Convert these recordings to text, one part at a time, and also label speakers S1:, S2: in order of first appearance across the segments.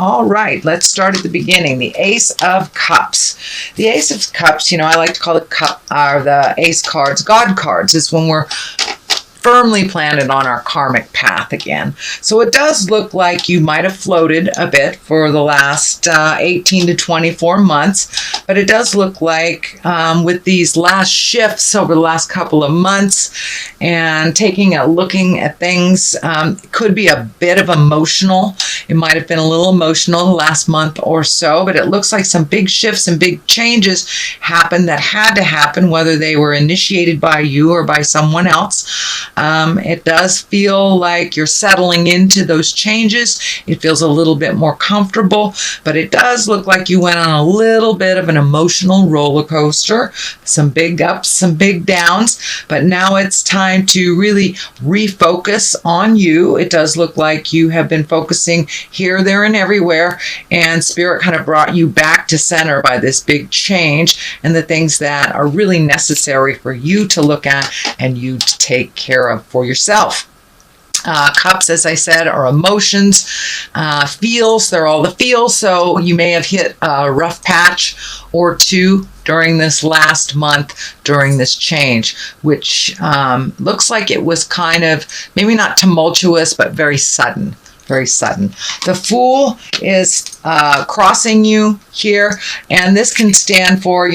S1: All right, let's start at the beginning. The Ace of Cups. The Ace of Cups, I like to call it the Ace cards, God cards, is when we're firmly planted on our karmic path again. So it does look like you might have floated a bit for the last 18 to 24 months, but it does look like with these last shifts over the last couple of months and looking at things, it could be a bit of emotional. It might have been a little emotional the last month or so, but it looks like some big shifts and big changes happened that had to happen, whether they were initiated by you or by someone else. It does feel like you're settling into those changes. It feels a little bit more comfortable, but it does look like you went on a little bit of an emotional roller coaster, some big ups, some big downs, but now it's time to really refocus on you. It does look like you have been focusing here, there, and everywhere, and Spirit kind of brought you back to center by this big change and the things that are really necessary for you to look at and you to take care of for yourself. Cups, as I said, are emotions, feels. They're all the feels. So you may have hit a rough patch or two during this last month, during this change, which looks like it was kind of maybe not tumultuous, but very sudden. Very sudden. The Fool is crossing you here, and this can stand for,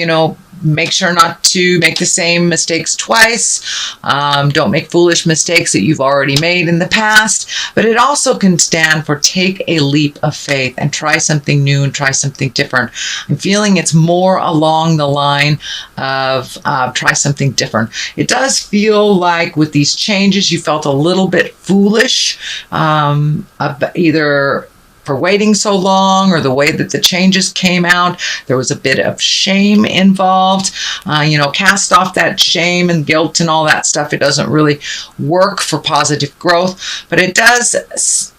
S1: make sure not to make the same mistakes twice. Don't make foolish mistakes that you've already made in the past. But it also can stand for take a leap of faith and try something new and try something different. I'm feeling it's more along the line of try something different. It does feel like with these changes you felt a little bit foolish, either for waiting so long or the way that the changes came out. There was a bit of shame involved. Cast off that shame and guilt and all that stuff. It doesn't really work for positive growth, but it does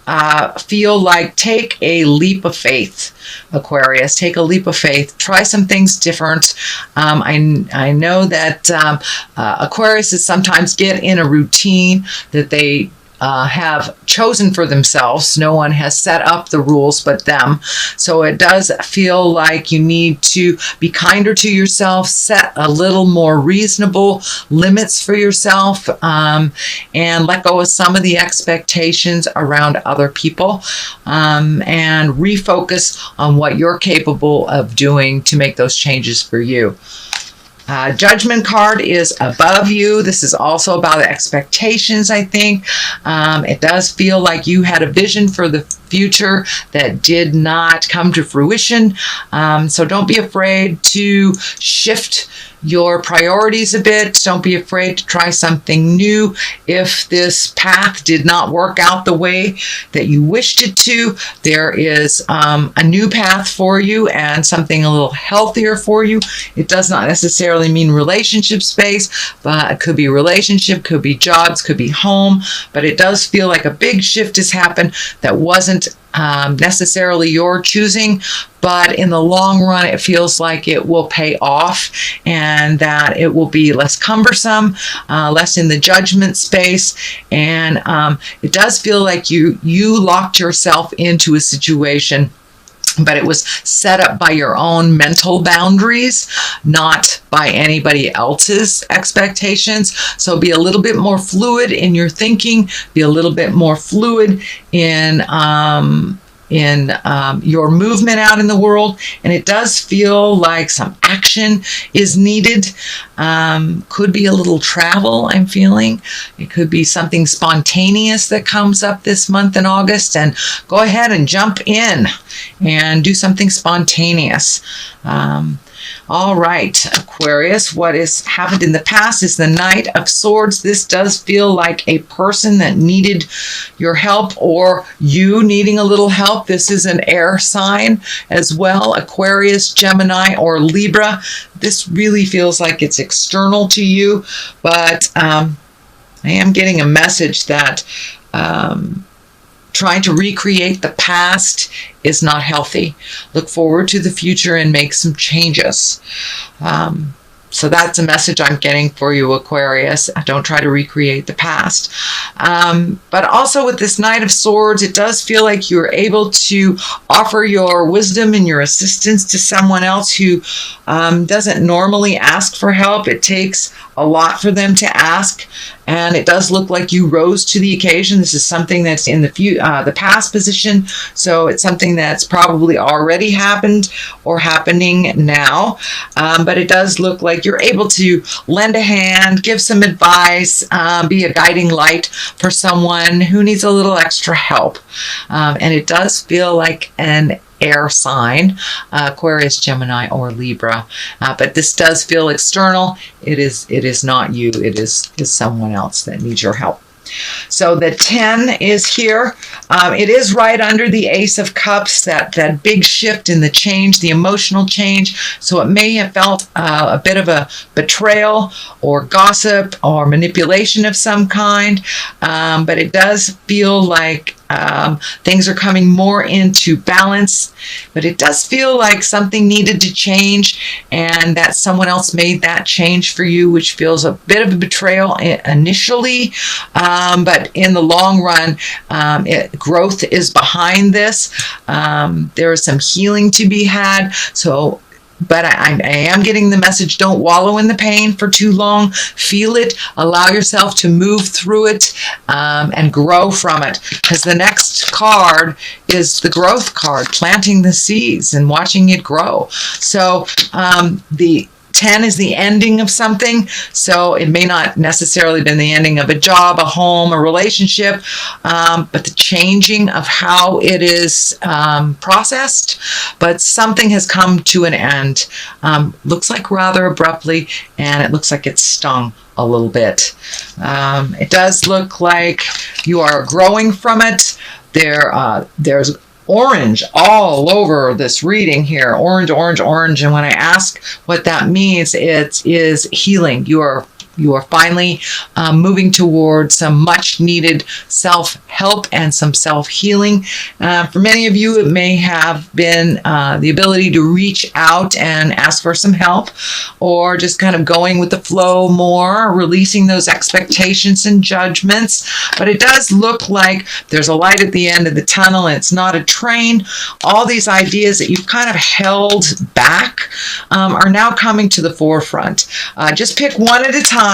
S1: feel like take a leap of faith, Aquarius. Take a leap of faith. Try some things different. I know that Aquariuses sometimes get in a routine that they have chosen for themselves. No one has set up the rules but them. So it does feel like you need to be kinder to yourself, set a little more reasonable limits for yourself, and let go of some of the expectations around other people, and refocus on what you're capable of doing to make those changes for you. Judgment card is above you. This is also about expectations, I think. It does feel like you had a vision for the future that did not come to fruition. So don't be afraid to shift your priorities a bit. Don't be afraid to try something new. If this path did not work out the way that you wished it to, there is a new path for you and something a little healthier for you. It does not necessarily mean relationship space, but it could be relationship, could be jobs, could be home, but it does feel like a big shift has happened that wasn't necessarily your choosing, but in the long run it feels like it will pay off and that it will be less cumbersome, less in the judgment space, and it does feel like you locked yourself into a situation, but it was set up by your own mental boundaries, not by anybody else's expectations. So be a little bit more fluid in your thinking, be a little bit more fluid in your movement out in the world. And it does feel like some action is needed. Could be a little travel, I'm feeling. It could be something spontaneous that comes up this month in August, and go ahead and jump in and do something spontaneous. All right, Aquarius, what has happened in the past is the Knight of Swords. This does feel like a person that needed your help or you needing a little help. This is an air sign as well, Aquarius, Gemini, or Libra. This really feels like it's external to you, but I am getting a message that trying to recreate the past is not healthy. Look forward to the future and make some changes. So that's a message I'm getting for you, Aquarius. Don't try to recreate the past. But also with this Knight of Swords, it does feel like you're able to offer your wisdom and your assistance to someone else who doesn't normally ask for help. It takes a lot for them to ask, and it does look like you rose to the occasion. This is something that's in the past position, so it's something that's probably already happened or happening now. But it does look like you're able to lend a hand, give some advice, be a guiding light for someone who needs a little extra help. And it does feel like an air sign, Aquarius, Gemini, or Libra. But this does feel external. It is not you. It is someone else that needs your help. So the 10 is here. It is right under the Ace of Cups, that big shift in the change, the emotional change. So it may have felt a bit of a betrayal or gossip or manipulation of some kind. But it does feel like things are coming more into balance, but it does feel like something needed to change and that someone else made that change for you, which feels a bit of a betrayal initially, but in the long run, growth is behind this. There is some healing to be had. But I am getting the message, don't wallow in the pain for too long. Feel it. Allow yourself to move through it and grow from it. Because the next card is the growth card, planting the seeds and watching it grow. So the 10 is the ending of something, so it may not necessarily been the ending of a job, a home, a relationship, but the changing of how it is processed. But something has come to an end. Looks like rather abruptly, and it looks like it's stung a little bit. It does look like you are growing from it. There's orange all over this reading here. Orange, orange, orange. And when I ask what that means, it is healing. You are finally moving towards some much needed self-help and some self-healing. For many of you, it may have been the ability to reach out and ask for some help, or just kind of going with the flow more, releasing those expectations and judgments. But it does look like there's a light at the end of the tunnel, and it's not a train. All these ideas that you've kind of held back are now coming to the forefront. Just pick one at a time.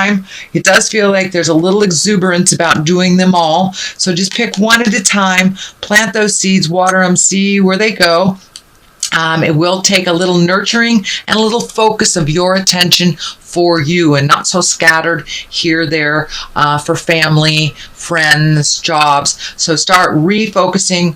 S1: It does feel like there's a little exuberance about doing them all. So just pick one at a time, plant those seeds, water them, see where they go. It will take a little nurturing and a little focus of your attention for you, and not so scattered here, there, for family, friends, jobs. So start refocusing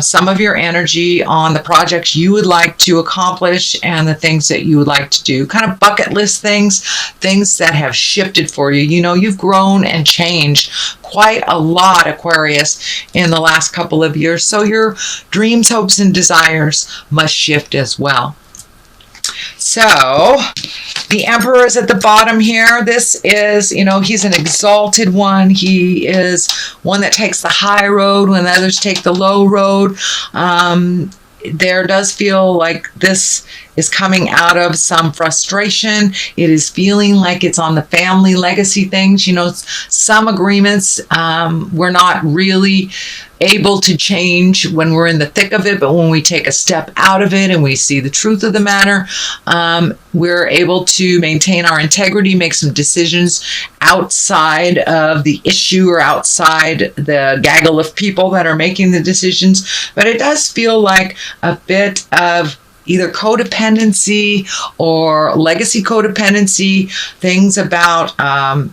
S1: some of your energy on the projects you would like to accomplish and the things that you would like to do. Kind of bucket list things that have shifted for you. You know, you've grown and changed quite a lot, Aquarius, in the last couple of years. So your dreams, hopes, and desires must shift as well. So the Emperor is at the bottom here. This is, he's an exalted one. He is one that takes the high road when others take the low road. There does feel like this is coming out of some frustration. It is feeling like it's on the family legacy things. Some agreements we're not really able to change when we're in the thick of it, but when we take a step out of it and we see the truth of the matter, we're able to maintain our integrity, make some decisions outside of the issue or outside the gaggle of people that are making the decisions. But it does feel like a bit of either codependency or legacy codependency, things about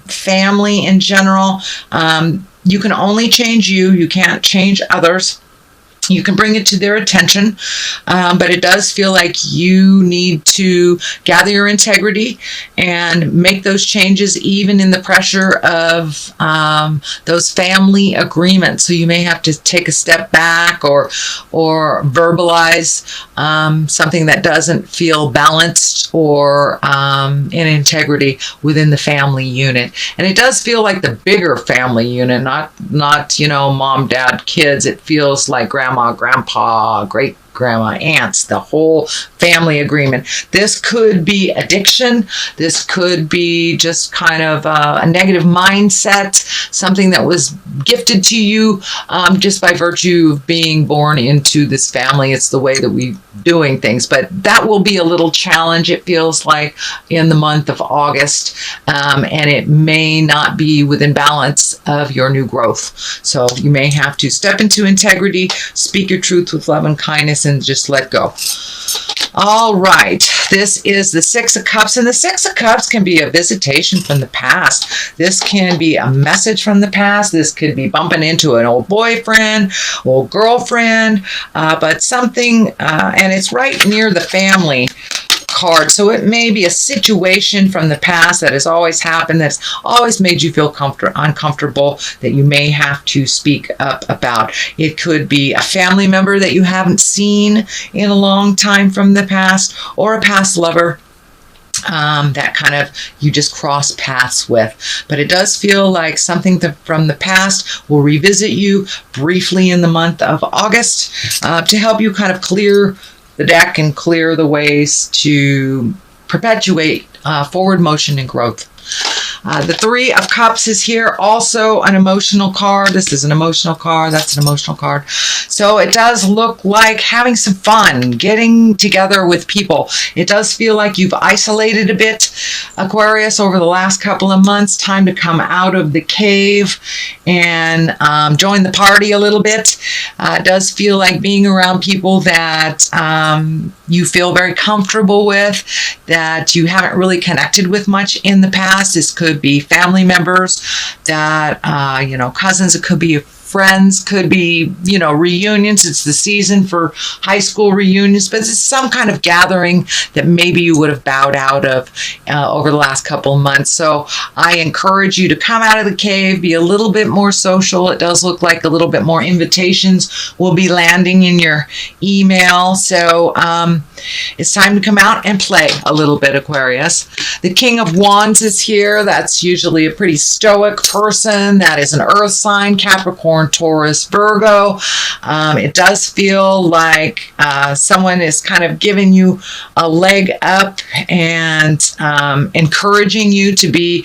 S1: family in general. You can only change you. You can't change others. You can bring it to their attention, but it does feel like you need to gather your integrity and make those changes even in the pressure of those family agreements. So you may have to take a step back or verbalize something that doesn't feel balanced or in integrity within the family unit. And it does feel like the bigger family unit, not mom, dad, kids. It feels like grandma, grandpa, great grandma, aunts, the whole family agreement. This could be addiction. This could be just kind of a negative mindset, something that was gifted to you just by virtue of being born into this family. It's the way that we're doing things. But that will be a little challenge, it feels like, in the month of August. And it may not be within balance of your new growth. So you may have to step into integrity, speak your truth with love and kindness, and just let go. All right, this is the Six of Cups, and the Six of Cups can be a visitation from the past. This can be a message from the past. This could be bumping into an old boyfriend, old girlfriend, but something, and it's right near the family card. So it may be a situation from the past that has always happened, that's always made you feel uncomfortable, that you may have to speak up about. It could be a family member that you haven't seen in a long time from the past, or a past lover that kind of you just cross paths with. But it does feel like something from the past will revisit you briefly in the month of August to help you kind of clear the deck and clear the ways to perpetuate forward motion and growth. The Three of Cups is here, also an emotional card. This is an emotional card. That's an emotional card. So it does look like having some fun, getting together with people. It does feel like you've isolated a bit, Aquarius, over the last couple of months. Time to come out of the cave and join the party a little bit. It does feel like being around people that you feel very comfortable with, that you haven't really connected with much in the past. This could be family members that, cousins. It could be friends, could be, reunions. It's the season for high school reunions, but it's some kind of gathering that maybe you would have bowed out of over the last couple of months. So I encourage you to come out of the cave, be a little bit more social. It does look like a little bit more invitations will be landing in your email. So it's time to come out and play a little bit, Aquarius. The King of Wands is here. That's usually a pretty stoic person. That is an earth sign, Capricorn, Taurus, Virgo. It does feel like someone is kind of giving you a leg up and encouraging you to be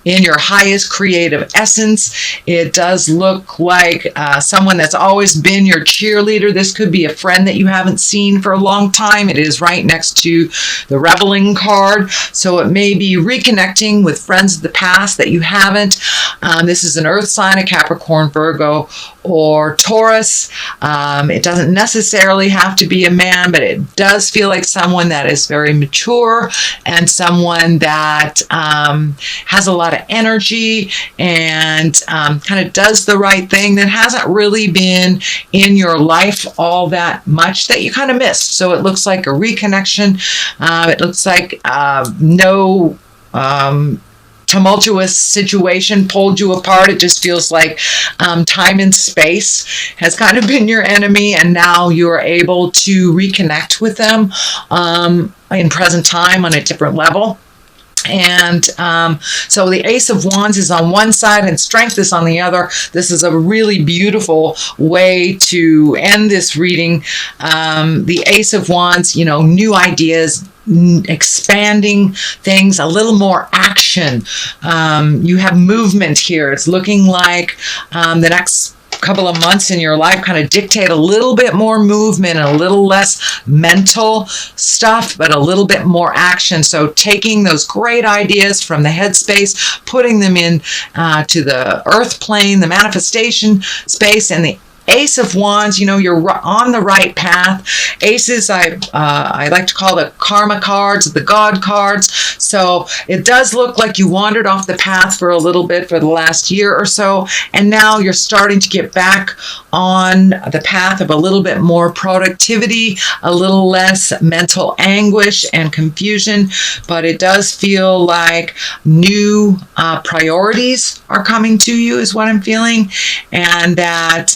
S1: in your highest creative essence. It does look like someone that's always been your cheerleader. This could be a friend that you haven't seen for a long time. It is right next to the Reveling card. So it may be reconnecting with friends of the past that you haven't. This is an earth sign, a Capricorn, Virgo, or Taurus. It doesn't necessarily have to be a man, but it does feel like someone that is very mature and someone that has a lot of energy and kind of does the right thing, that hasn't really been in your life all that much, that you kind of missed. So it looks like a reconnection. It looks like no tumultuous situation pulled you apart. It just feels like time and space has kind of been your enemy, and now you are able to reconnect with them in present time on a different level. And so the Ace of Wands is on one side and Strength is on the other. This is a really beautiful way to end this reading. The Ace of Wands, new ideas, expanding things, a little more action. You have movement here. It's looking like the next couple of months in your life kind of dictate a little bit more movement and a little less mental stuff, but a little bit more action. So taking those great ideas from the headspace, putting them in to the earth plane, the manifestation space, and the Ace of Wands, you're on the right path. Aces, I like to call the karma cards, the God cards. So it does look like you wandered off the path for a little bit for the last year or so, and now you're starting to get back on the path of a little bit more productivity, a little less mental anguish and confusion. But it does feel like new priorities are coming to you, is what I'm feeling, and that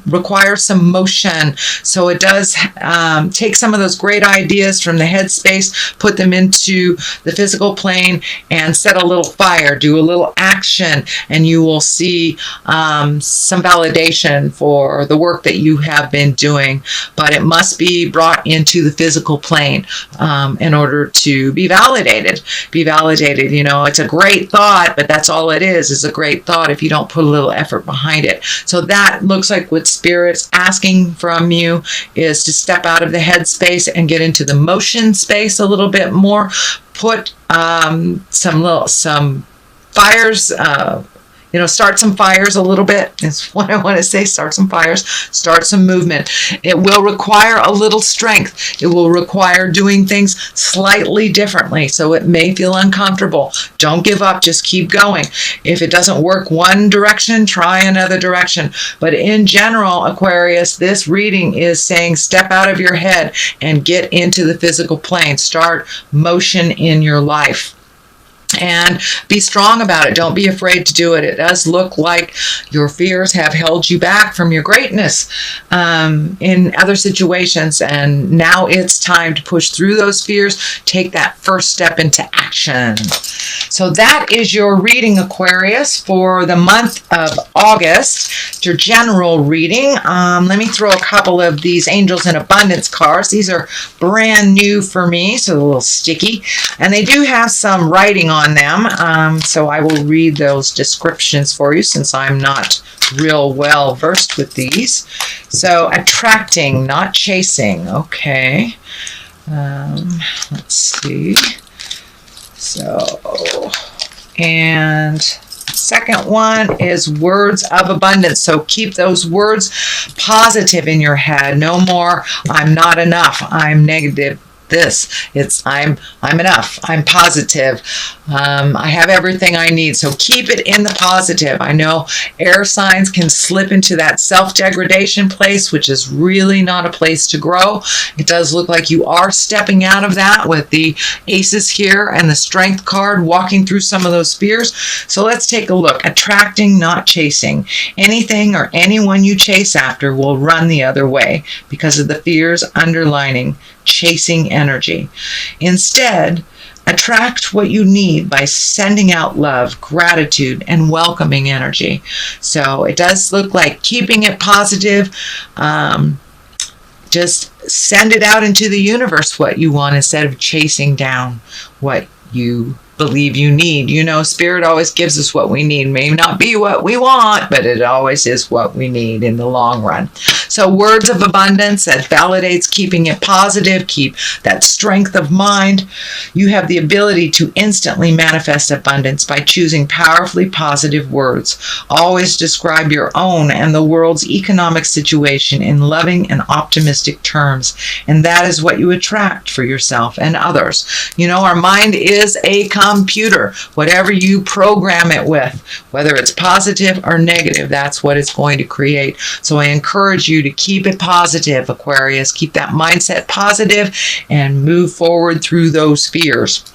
S1: requires some motion. So it does take some of those great ideas from the headspace, put them into the physical plane, and set a little fire, do a little action, and you will see some validation for the work that you have been doing, but it must be brought into the physical plane in order to be validated. Be validated. You know, it's a great thought, but that's all it is a great thought if you don't put a little effort behind it. So that looks like what Spirit's asking from you is to step out of the head space and get into the motion space a little bit more. Put some fires, start some fires a little bit is what I want to say. Start some fires, start some movement. It will require a little strength. It will require doing things slightly differently. So it may feel uncomfortable. Don't give up. Just keep going. If it doesn't work one direction, try another direction. But in general, Aquarius, this reading is saying step out of your head and get into the physical plane. Start motion in your life. And be strong about it. Don't be afraid to do it. It does look like your fears have held you back from your greatness in other situations. And now it's time to push through those fears. Take that first step into action. So that is your reading, Aquarius, for the month of August. It's your general reading. Let me throw a couple of these Angels in Abundance cards. These are brand new for me, so a little sticky. And they do have some writing on them, so I will read those descriptions for you since I'm not real well versed with these. So attracting, not chasing. Okay. Let's see. So, and second one is words of abundance. So keep those words positive in your head. No more I'm not enough, I'm negative. It's I'm enough. I'm positive. I have everything I need. So keep it in the positive. I know air signs can slip into that self-degradation place, which is really not a place to grow. It does look like you are stepping out of that with the aces here and the strength card, walking through some of those fears. So let's take a look. Attracting, not chasing. Anything or anyone you chase after will run the other way because of the fears underlining chasing energy. Instead, attract what you need by sending out love, gratitude, and welcoming energy. So it does look like keeping it positive. Just send it out into the universe what you want instead of chasing down what you believe you need. You know, Spirit always gives us what we need. May not be what we want, but it always is what we need in the long run. So words of abundance, that validates keeping it positive, keep that strength of mind. You have the ability to instantly manifest abundance by choosing powerfully positive words. Always describe your own and the world's economic situation in loving and optimistic terms. And that is what you attract for yourself and others. You know, our mind is a computer. Whatever you program it with, whether it's positive or negative, that's what it's going to create. So I encourage you to keep it positive, Aquarius. Keep that mindset positive and move forward through those fears.